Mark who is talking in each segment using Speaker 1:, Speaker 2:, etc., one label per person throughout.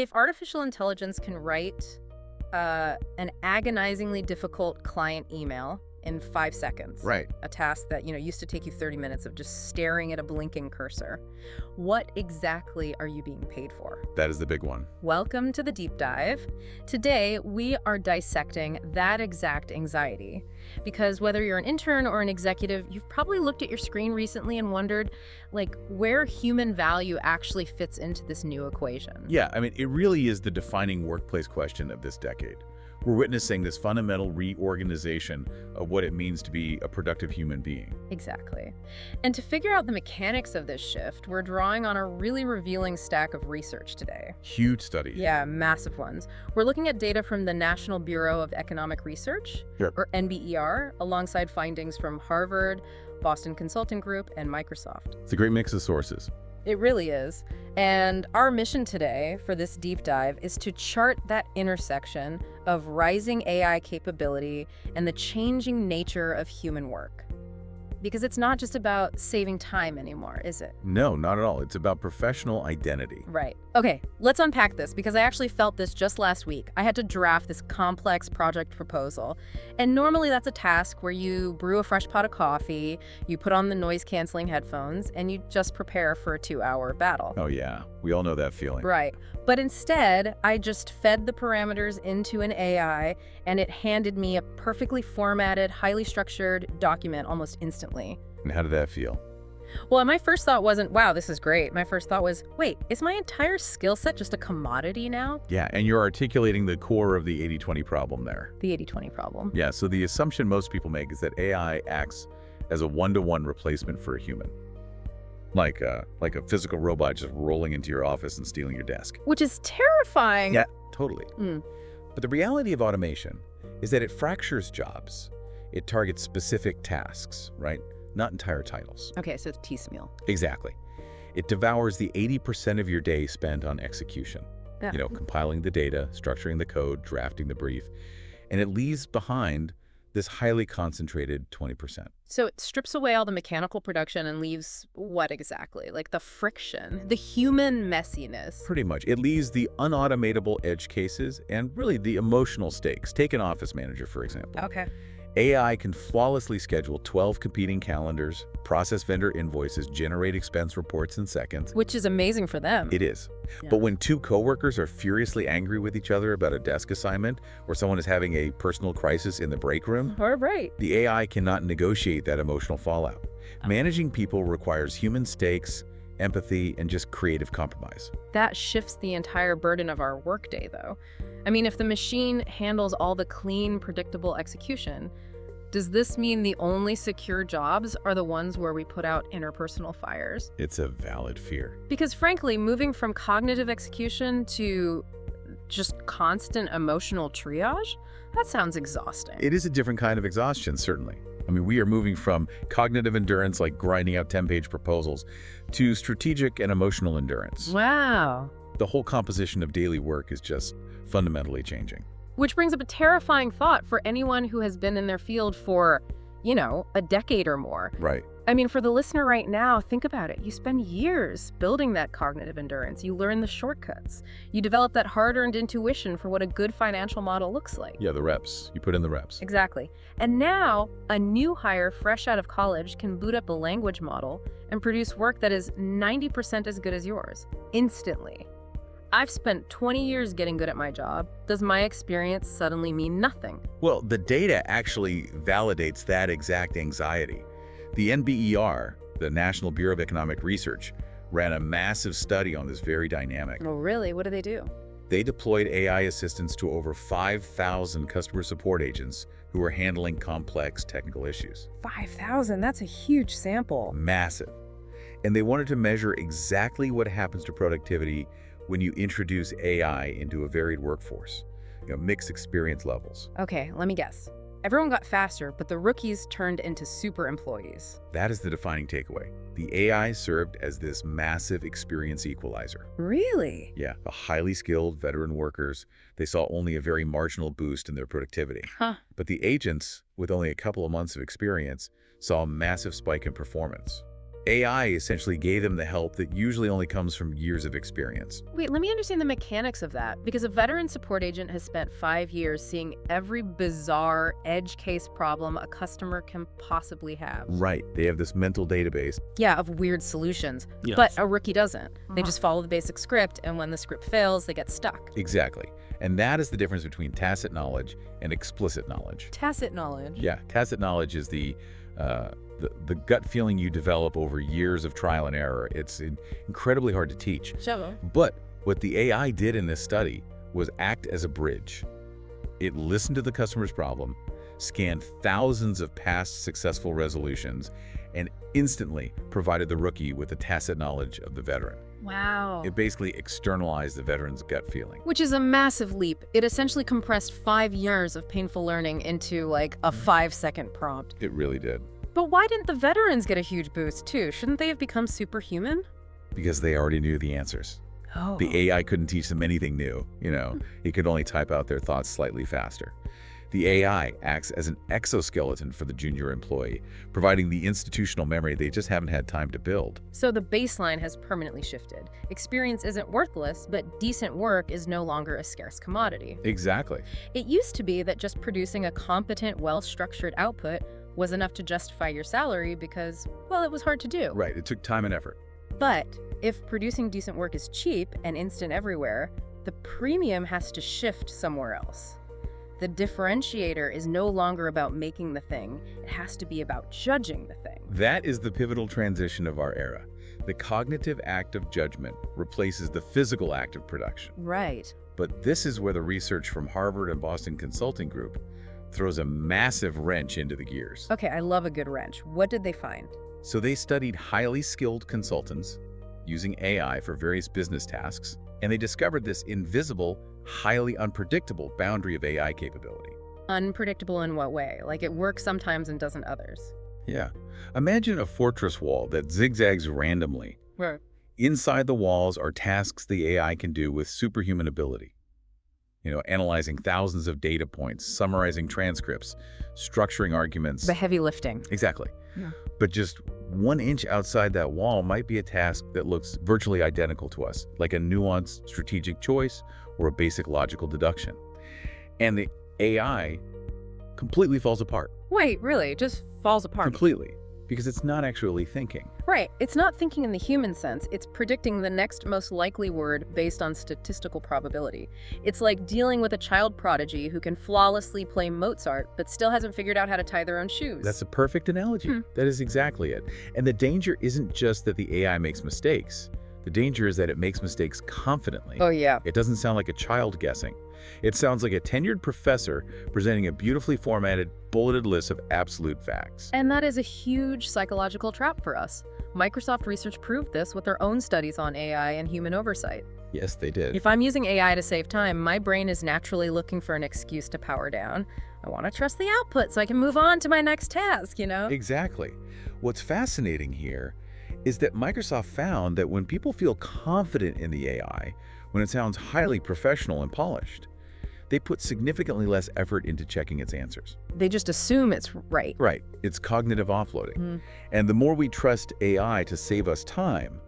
Speaker 1: If artificial intelligence can write an agonizingly difficult client email in 5 seconds,
Speaker 2: Right.
Speaker 1: a task that, used to take you 30 minutes of just staring at a blinking cursor, what exactly are you being paid for?
Speaker 2: That is the big one.
Speaker 1: Welcome to the deep dive. Today, we are dissecting that exact anxiety. Because whether you're an intern or an executive, you've probably looked at your screen recently and wondered, where human value actually fits into this new equation.
Speaker 2: Yeah, I mean, it really is the defining workplace question of this decade. We're witnessing this fundamental reorganization of what it means to be a productive human being.
Speaker 1: Exactly. And to figure out the mechanics of this shift, we're drawing on a really revealing stack of research today.
Speaker 2: Huge studies.
Speaker 1: Yeah, massive ones. We're looking at data from the National Bureau of Economic Research,
Speaker 2: Sure.
Speaker 1: or NBER, alongside findings from Harvard, Boston Consulting Group, and Microsoft.
Speaker 2: It's a great mix of sources.
Speaker 1: It really is. And our mission today for this deep dive is to chart that intersection of rising AI capability and the changing nature of human work. Because it's not just about saving time anymore, is it?
Speaker 2: No, not at all. It's about professional identity.
Speaker 1: Right. Okay, let's unpack this because I actually felt this just last week. I had to draft this complex project proposal. And normally that's a task where you brew a fresh pot of coffee, you put on the noise-canceling headphones, and you just prepare for a 2-hour battle.
Speaker 2: Oh yeah, we all know that feeling.
Speaker 1: Right. But instead, I just fed the parameters into an AI, and it handed me a perfectly formatted, highly structured document almost instantly.
Speaker 2: And how did that feel?
Speaker 1: Well, my first thought wasn't, wow, this is great. My first thought was, wait, is my entire skill set just a commodity now?
Speaker 2: Yeah, and you're articulating the core of the 80-20 problem there.
Speaker 1: The 80-20 problem.
Speaker 2: Yeah, so the assumption most people make is that AI acts as a one-to-one replacement for a human. Like a physical robot just rolling into your office and stealing your desk.
Speaker 1: Which is terrifying.
Speaker 2: Yeah, totally.
Speaker 1: Mm.
Speaker 2: But the reality of automation is that it fractures jobs. It targets specific tasks, right? Not entire titles.
Speaker 1: Okay, so it's piecemeal.
Speaker 2: Exactly. It devours the 80% of your day spent on execution.
Speaker 1: Yeah.
Speaker 2: Compiling the data, structuring the code, drafting the brief, and it leaves behind this highly concentrated 20%.
Speaker 1: So it strips away all the mechanical production and leaves what exactly? Like the friction, the human messiness.
Speaker 2: Pretty much. It leaves the unautomatable edge cases and really the emotional stakes. Take an office manager, for example.
Speaker 1: Okay.
Speaker 2: AI can flawlessly schedule 12 competing calendars, process vendor invoices, generate expense reports in seconds.
Speaker 1: Which is amazing for them.
Speaker 2: It is.
Speaker 1: Yeah.
Speaker 2: But when two coworkers are furiously angry with each other about a desk assignment, or someone is having a personal crisis in the break room,
Speaker 1: All right.
Speaker 2: the AI cannot negotiate that emotional fallout. Managing people requires human stakes, empathy, and just creative compromise.
Speaker 1: That shifts the entire burden of our workday, though. I mean, if the machine handles all the clean, predictable execution, does this mean the only secure jobs are the ones where we put out interpersonal fires?
Speaker 2: It's a valid fear.
Speaker 1: Because frankly, moving from cognitive execution to just constant emotional triage, that sounds exhausting.
Speaker 2: It is a different kind of exhaustion, certainly. I mean, we are moving from cognitive endurance, like grinding out 10-page proposals, to strategic and emotional endurance.
Speaker 1: Wow.
Speaker 2: The whole composition of daily work is just fundamentally changing.
Speaker 1: Which brings up a terrifying thought for anyone who has been in their field for, a decade or more.
Speaker 2: Right.
Speaker 1: I mean, for the listener right now, think about it. You spend years building that cognitive endurance. You learn the shortcuts. You develop that hard-earned intuition for what a good financial model looks like.
Speaker 2: Yeah, the reps. You put in the reps.
Speaker 1: Exactly. And now, a new hire fresh out of college can boot up a language model and produce work that is 90% as good as yours, instantly. I've spent 20 years getting good at my job. Does my experience suddenly mean nothing?
Speaker 2: Well, the data actually validates that exact anxiety. The NBER, the National Bureau of Economic Research, ran a massive study on this very dynamic.
Speaker 1: Oh, really? What do they do?
Speaker 2: They deployed AI assistants to over 5,000 customer support agents who were handling complex technical issues.
Speaker 1: 5,000? That's a huge sample.
Speaker 2: Massive. And they wanted to measure exactly what happens to productivity when you introduce AI into a varied workforce, mixed experience levels.
Speaker 1: Okay, let me guess. Everyone got faster, but the rookies turned into super employees.
Speaker 2: That is the defining takeaway. The AI served as this massive experience equalizer.
Speaker 1: Really?
Speaker 2: Yeah, the highly skilled veteran workers, they saw only a very marginal boost in their productivity.
Speaker 1: Huh.
Speaker 2: But the agents, with only a couple of months of experience, saw a massive spike in performance. AI essentially gave them the help that usually only comes from years of experience.
Speaker 1: Wait, let me understand the mechanics of that. Because a veteran support agent has spent 5 years seeing every bizarre edge case problem a customer can possibly have.
Speaker 2: Right. They have this mental database.
Speaker 1: Yeah, of weird solutions.
Speaker 3: Yes.
Speaker 1: But a rookie doesn't. They just follow the basic script, and when the script fails, they get stuck.
Speaker 2: Exactly. And that is the difference between tacit knowledge and explicit knowledge.
Speaker 1: Tacit knowledge.
Speaker 2: Yeah, tacit knowledge is the gut feeling you develop over years of trial and error. It's incredibly hard to teach.
Speaker 1: Sure.
Speaker 2: But what the AI did in this study was act as a bridge. It listened to the customer's problem, scanned thousands of past successful resolutions, and instantly provided the rookie with the tacit knowledge of the veteran.
Speaker 1: Wow.
Speaker 2: It basically externalized the veteran's gut feeling.
Speaker 1: Which is a massive leap. It essentially compressed 5 years of painful learning into like a 5-second prompt.
Speaker 2: It really did.
Speaker 1: But why didn't the veterans get a huge boost too? Shouldn't they have become superhuman?
Speaker 2: Because they already knew the answers.
Speaker 1: Oh.
Speaker 2: The AI couldn't teach them anything new, It could only type out their thoughts slightly faster. The AI acts as an exoskeleton for the junior employee, providing the institutional memory they just haven't had time to build.
Speaker 1: So the baseline has permanently shifted. Experience isn't worthless, but decent work is no longer a scarce commodity.
Speaker 2: Exactly.
Speaker 1: It used to be that just producing a competent, well-structured output was enough to justify your salary because, well, it was hard to do.
Speaker 2: Right. It took time and effort.
Speaker 1: But if producing decent work is cheap and instant everywhere, the premium has to shift somewhere else. The differentiator is no longer about making the thing. It has to be about judging the thing.
Speaker 2: That is the pivotal transition of our era. The cognitive act of judgment replaces the physical act of production.
Speaker 1: Right.
Speaker 2: But this is where the research from Harvard and Boston Consulting Group throws a massive wrench into the gears.
Speaker 1: Okay, I love a good wrench. What did they find?
Speaker 2: So they studied highly skilled consultants using AI for various business tasks, and they discovered this invisible, highly unpredictable boundary of AI capability.
Speaker 1: Unpredictable in what way? Like it works sometimes and doesn't others.
Speaker 2: Yeah. Imagine a fortress wall that zigzags randomly.
Speaker 1: Right.
Speaker 2: Inside the walls are tasks the AI can do with superhuman ability. Analyzing thousands of data points, summarizing transcripts, structuring arguments.
Speaker 1: The heavy lifting.
Speaker 2: Exactly.
Speaker 1: Yeah.
Speaker 2: But just 1 inch outside that wall might be a task that looks virtually identical to us, like a nuanced strategic choice or a basic logical deduction. And the AI completely falls apart.
Speaker 1: Wait, really? It just falls apart.
Speaker 2: Completely. Because it's not actually thinking.
Speaker 1: Right. It's not thinking in the human sense. It's predicting the next most likely word based on statistical probability. It's like dealing with a child prodigy who can flawlessly play Mozart but still hasn't figured out how to tie their own shoes.
Speaker 2: That's a perfect analogy. That is exactly it. And the danger isn't just that the AI makes mistakes. The danger is that it makes mistakes confidently.
Speaker 1: Oh, yeah.
Speaker 2: It doesn't sound like a child guessing. It sounds like a tenured professor presenting a beautifully formatted, bulleted list of absolute facts.
Speaker 1: And that is a huge psychological trap for us. Microsoft research proved this with their own studies on AI and human oversight.
Speaker 2: Yes, they did.
Speaker 1: If I'm using AI to save time, my brain is naturally looking for an excuse to power down. I want to trust the output so I can move on to my next task,
Speaker 2: Exactly. What's fascinating here is that Microsoft found that when people feel confident in the AI, when it sounds highly professional and polished, they put significantly less effort into checking its answers.
Speaker 1: They just assume it's right.
Speaker 2: Right. It's cognitive offloading. And the more we trust AI to save us time,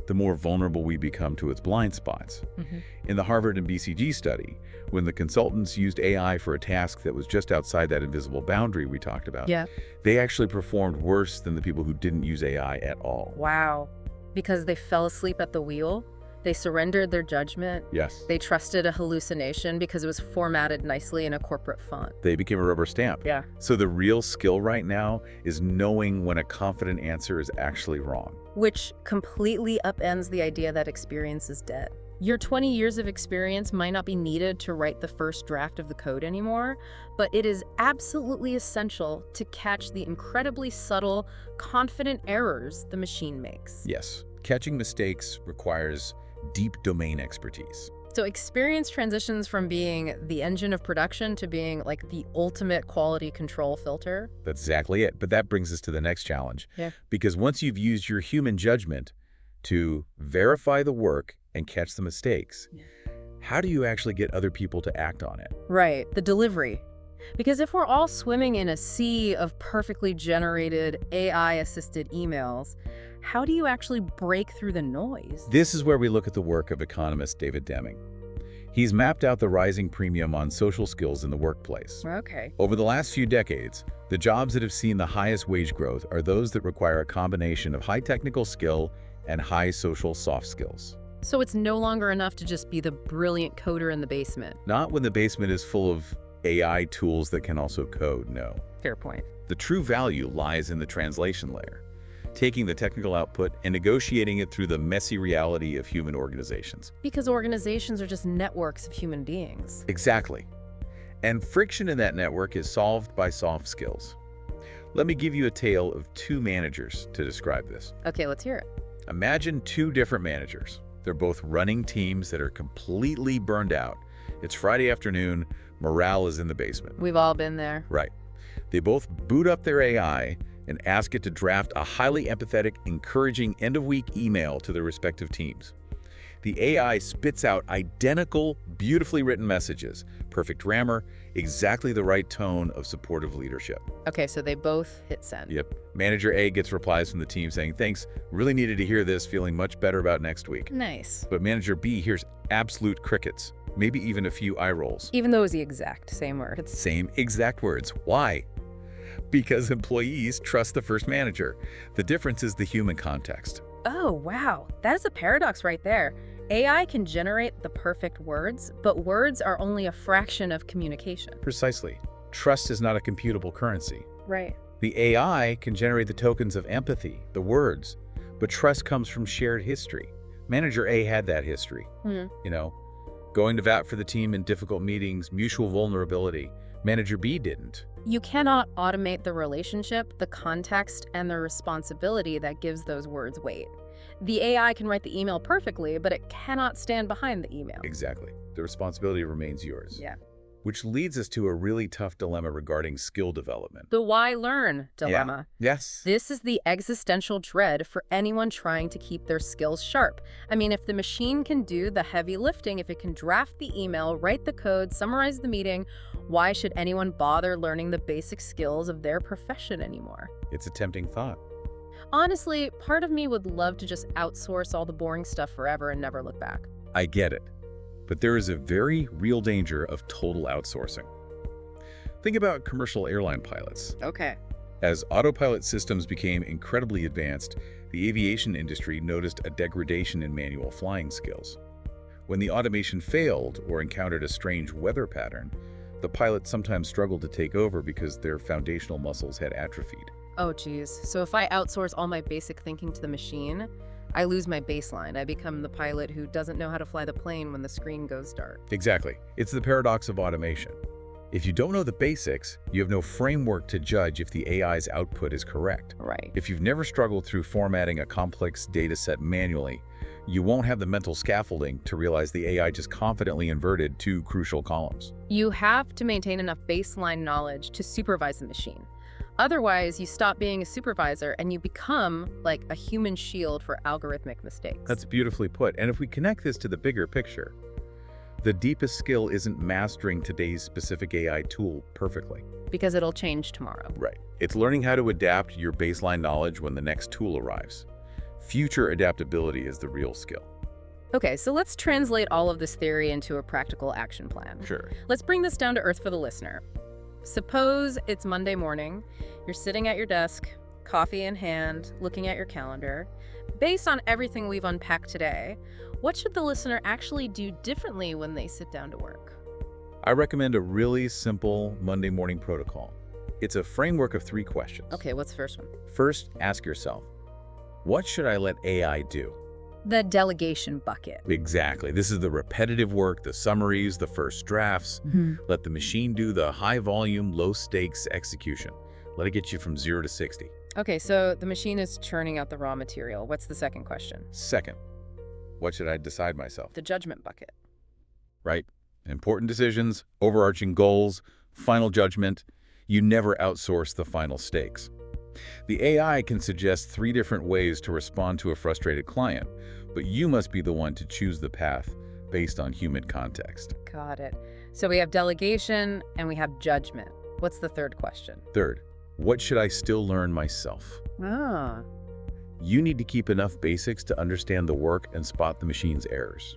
Speaker 2: the more vulnerable we become to its blind spots. In the Harvard and BCG study, when the consultants used AI for a task that was just outside that invisible boundary we talked about, they actually performed worse than the people who didn't use AI at all.
Speaker 1: Wow. Because they fell asleep at the wheel? They surrendered their judgment?
Speaker 2: Yes.
Speaker 1: They trusted a hallucination because it was formatted nicely in a corporate font?
Speaker 2: They became a rubber stamp.
Speaker 1: Yeah.
Speaker 2: So the real skill right now is knowing when a confident answer is actually wrong.
Speaker 1: Which completely upends the idea that experience is dead. Your 20 years of experience might not be needed to write the first draft of the code anymore, but it is absolutely essential to catch the incredibly subtle, confident errors the machine makes.
Speaker 2: Yes. Catching mistakes requires deep domain expertise.
Speaker 1: So experience transitions from being the engine of production to being like the ultimate quality control filter.
Speaker 2: That's exactly it. But that brings us to the next challenge.
Speaker 1: Yeah.
Speaker 2: Because once you've used your human judgment to verify the work and catch the mistakes, how do you actually get other people to act on it?
Speaker 1: Right, the delivery. Because if we're all swimming in a sea of perfectly generated AI-assisted emails, how do you actually break through the noise?
Speaker 2: This is where we look at the work of economist David Deming. He's mapped out the rising premium on social skills in the workplace.
Speaker 1: Okay.
Speaker 2: Over the last few decades, the jobs that have seen the highest wage growth are those that require a combination of high technical skill and high social soft skills.
Speaker 1: So it's no longer enough to just be the brilliant coder in the basement.
Speaker 2: Not when the basement is full of AI tools that can also code, no.
Speaker 1: Fair point.
Speaker 2: The true value lies in the translation layer, taking the technical output and negotiating it through the messy reality of human organizations.
Speaker 1: Because organizations are just networks of human beings.
Speaker 2: Exactly. And friction in that network is solved by soft skills. Let me give you a tale of two managers to describe this.
Speaker 1: Okay, let's hear it.
Speaker 2: Imagine two different managers. They're both running teams that are completely burned out. It's Friday afternoon, morale is in the basement.
Speaker 1: We've all been there.
Speaker 2: Right. They both boot up their AI and ask it to draft a highly empathetic, encouraging end-of-week email to their respective teams. The AI spits out identical, beautifully written messages, perfect grammar, exactly the right tone of supportive leadership.
Speaker 1: Okay, so they both hit send.
Speaker 2: Yep. Manager A gets replies from the team saying, "Thanks, really needed to hear this, feeling much better about next week."
Speaker 1: Nice.
Speaker 2: But Manager B hears absolute crickets, maybe even a few eye rolls.
Speaker 1: Even though it was the exact same words.
Speaker 2: Same exact words. Why? Because employees trust the first manager. The difference is the human context.
Speaker 1: Oh, wow. That is a paradox right there. AI can generate the perfect words, but words are only a fraction of communication.
Speaker 2: Precisely. Trust is not a computable currency.
Speaker 1: Right.
Speaker 2: The AI can generate the tokens of empathy, the words, but trust comes from shared history. Manager A had that history. You know, going to bat for the team in difficult meetings, mutual vulnerability. Manager B didn't.
Speaker 1: You cannot automate the relationship, the context, and the responsibility that gives those words weight. The AI can write the email perfectly, but it cannot stand behind the email.
Speaker 2: Exactly. The responsibility remains yours.
Speaker 1: Yeah.
Speaker 2: Which leads us to a really tough dilemma regarding skill development.
Speaker 1: The why learn dilemma.
Speaker 2: Yeah. Yes.
Speaker 1: This is the existential dread for anyone trying to keep their skills sharp. I mean, if the machine can do the heavy lifting, if it can draft the email, write the code, summarize the meeting, why should anyone bother learning the basic skills of their profession anymore?
Speaker 2: It's a tempting thought.
Speaker 1: Honestly, part of me would love to just outsource all the boring stuff forever and never look back.
Speaker 2: I get it. But there is a very real danger of total outsourcing. Think about commercial airline pilots.
Speaker 1: Okay.
Speaker 2: As autopilot systems became incredibly advanced, the aviation industry noticed a degradation in manual flying skills. When the automation failed or encountered a strange weather pattern, the pilots sometimes struggled to take over because their foundational muscles had atrophied.
Speaker 1: Oh, geez. So if I outsource all my basic thinking to the machine, I lose my baseline. I become the pilot who doesn't know how to fly the plane when the screen goes dark.
Speaker 2: Exactly. It's the paradox of automation. If you don't know the basics, you have no framework to judge if the AI's output is correct.
Speaker 1: Right.
Speaker 2: If you've never struggled through formatting a complex data set manually, you won't have the mental scaffolding to realize the AI just confidently inverted two crucial columns.
Speaker 1: You have to maintain enough baseline knowledge to supervise the machine. Otherwise, you stop being a supervisor and you become like a human shield for algorithmic mistakes.
Speaker 2: That's beautifully put. And if we connect this to the bigger picture, the deepest skill isn't mastering today's specific AI tool perfectly.
Speaker 1: Because it'll change tomorrow.
Speaker 2: Right. It's learning how to adapt your baseline knowledge when the next tool arrives. Future adaptability is the real skill.
Speaker 1: Okay, so let's translate all of this theory into a practical action plan.
Speaker 2: Sure.
Speaker 1: Let's bring this down to earth for the listener. Suppose it's Monday morning, you're sitting at your desk, coffee in hand, looking at your calendar. Based on everything we've unpacked today, what should the listener actually do differently when they sit down to work?
Speaker 2: I recommend a really simple Monday morning protocol. It's a framework of 3 questions.
Speaker 1: Okay, what's the first one?
Speaker 2: First, ask yourself, what should I let AI do?
Speaker 1: The delegation bucket.
Speaker 2: Exactly. This is the repetitive work, the summaries, the first drafts. Let the machine do the high volume, low stakes execution. Let it get you from 0 to 60.
Speaker 1: Okay, so the machine is churning out the raw material. What's the second question?
Speaker 2: Second, what should I decide myself?
Speaker 1: The judgment bucket.
Speaker 2: Right? Important decisions, overarching goals, final judgment. You never outsource the final stakes. The AI can suggest 3 different ways to respond to a frustrated client, but you must be the one to choose the path based on human context.
Speaker 1: Got it. So we have delegation and we have judgment. What's the third question?
Speaker 2: Third, what should I still learn myself? You need to keep enough basics to understand the work and spot the machine's errors.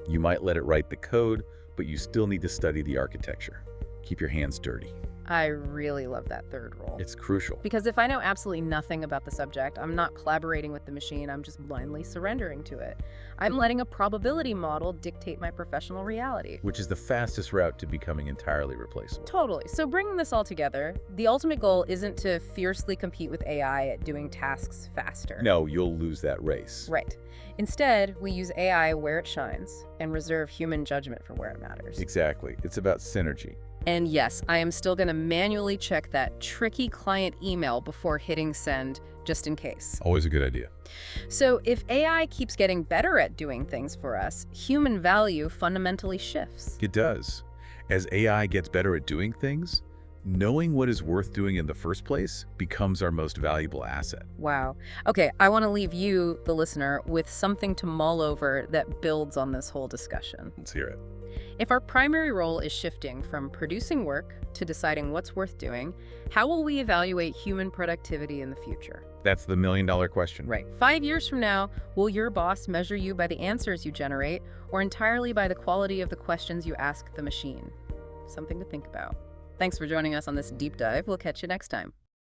Speaker 2: You might let it write the code, but you still need to study the architecture. Keep your hands dirty.
Speaker 1: I really love that third role.
Speaker 2: It's crucial.
Speaker 1: Because if I know absolutely nothing about the subject, I'm not collaborating with the machine, I'm just blindly surrendering to it. I'm letting a probability model dictate my professional reality.
Speaker 2: Which is the fastest route to becoming entirely replaceable.
Speaker 1: Totally. So bringing this all together, the ultimate goal isn't to fiercely compete with AI at doing tasks faster.
Speaker 2: No, you'll lose that race.
Speaker 1: Right. Instead, we use AI where it shines and reserve human judgment for where it matters.
Speaker 2: Exactly. It's about synergy.
Speaker 1: And yes, I am still going to manually check that tricky client email before hitting send, just in case.
Speaker 2: Always a good idea.
Speaker 1: So if AI keeps getting better at doing things for us, human value fundamentally shifts.
Speaker 2: It does. As AI gets better at doing things, knowing what is worth doing in the first place becomes our most valuable asset.
Speaker 1: Wow. Okay, I want to leave you, the listener, with something to mull over that builds on this whole discussion.
Speaker 2: Let's hear it.
Speaker 1: If our primary role is shifting from producing work to deciding what's worth doing, how will we evaluate human productivity in the future?
Speaker 2: That's the million-dollar question.
Speaker 1: Right. 5 years from now, will your boss measure you by the answers you generate or entirely by the quality of the questions you ask the machine? Something to think about. Thanks for joining us on this deep dive. We'll catch you next time.